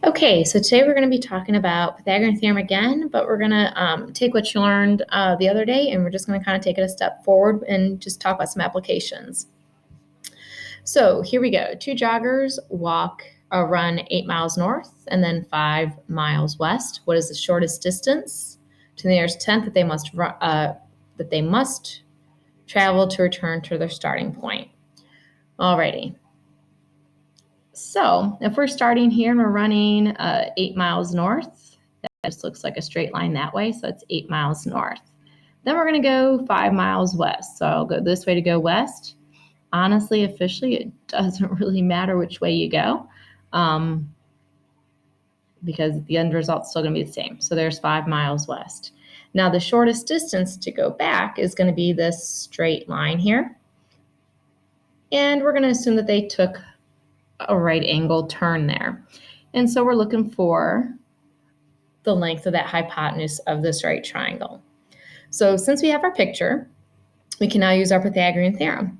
Okay, so today we're going to be talking about Pythagorean theorem again, but we're going to take what you learned the other day and we're just going to kind of take it a step forward and just talk about some applications. So here we go. Two joggers run 8 miles north and then 5 miles west. What is the shortest distance to the nearest 10th that they must travel to return to their starting point? Alrighty. So if we're starting here and we're running 8 miles north, that just looks like a straight line that way. So it's 8 miles north. Then we're going to go 5 miles west. So I'll go this way to go west. Honestly, officially, it doesn't really matter which way you go because the end result's still going to be the same. So there's 5 miles west. Now the shortest distance to go back is going to be this straight line here. And we're going to assume that they took a right angle turn there. And so we're looking for the length of that hypotenuse of this right triangle. So since we have our picture, we can now use our Pythagorean theorem.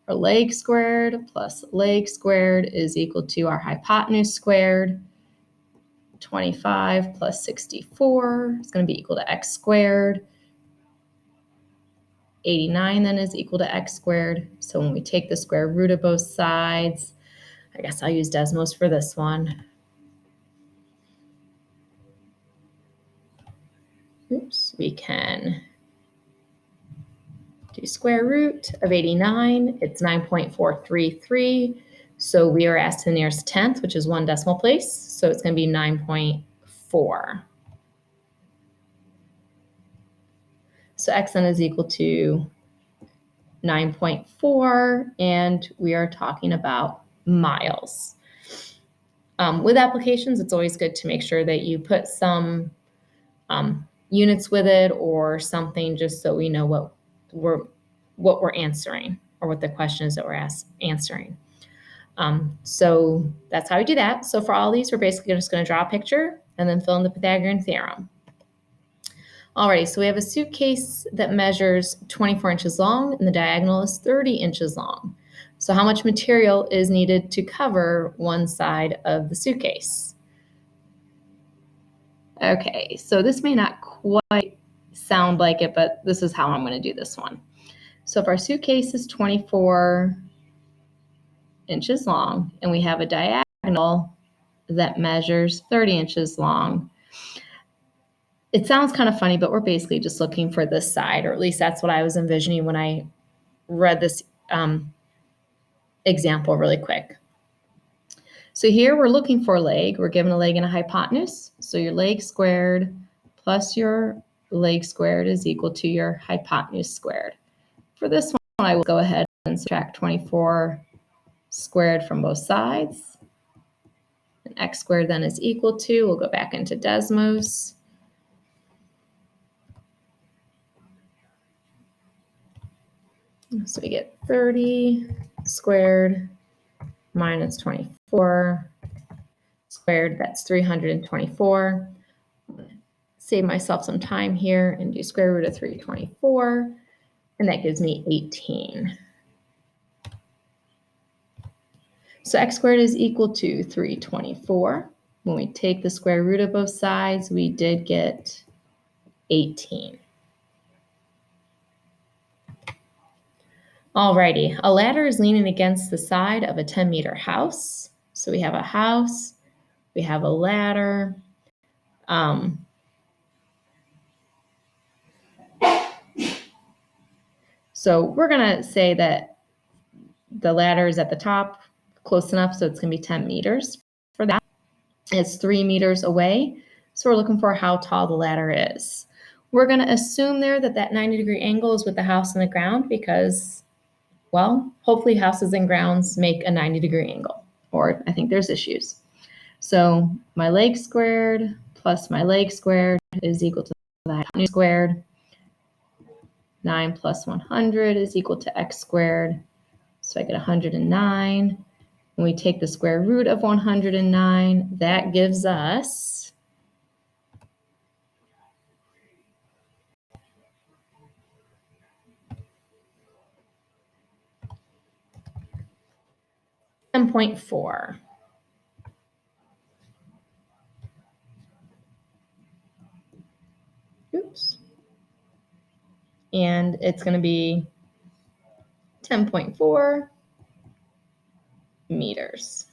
Our leg squared plus leg squared is equal to our hypotenuse squared. 25 plus 64 is going to be equal to x squared. 89 then is equal to x squared. So when we take the square root of both sides, I guess I'll use Desmos for this one. Oops, we can do square root of 89. It's 9.433. So we are asked to the nearest 10th, which is 1 decimal place. So it's going to be 9.4. So x then is equal to 9.4, and we are talking about miles. With applications, it's always good to make sure that you put some units with it or something just so we know what we're answering or what the question is that we're answering. So that's how we do that. So for all these, we're basically just going to draw a picture and then fill in the Pythagorean theorem. Alrighty, so we have a suitcase that measures 24 inches long and the diagonal is 30 inches long. So how much material is needed to cover one side of the suitcase? Okay, so this may not quite sound like it, but this is how I'm going to do this one. So if our suitcase is 24 inches long and we have a diagonal that measures 30 inches long, it sounds kind of funny, but we're basically just looking for this side, or at least that's what I was envisioning when I read this example really quick. So here we're looking for a leg. We're given a leg and a hypotenuse. So your leg squared plus your leg squared is equal to your hypotenuse squared. For this one, I will go ahead and subtract 24 squared from both sides. And x squared then is equal to, we'll go back into Desmos. So we get 30 squared minus 24 squared, that's 324. Save myself some time here and do square root of 324, and that gives me 18. So x squared is equal to 324. When we take the square root of both sides, we did get 18. Alrighty, a ladder is leaning against the side of a 10-meter house. So we have a house, we have a ladder. So we're going to say that the ladder is at the top, close enough, so it's going to be 10 meters. For that, it's 3 meters away. So we're looking for how tall the ladder is. We're going to assume there that 90-degree angle is with the house and the ground because, well, hopefully houses and grounds make a 90-degree angle, or I think there's issues. So my leg squared plus my leg squared is equal to the hypotenuse squared. 9 plus 100 is equal to x squared. So I get 109. When we take the square root of 109, that gives us 10.4. and it's going to be 10.4 meters.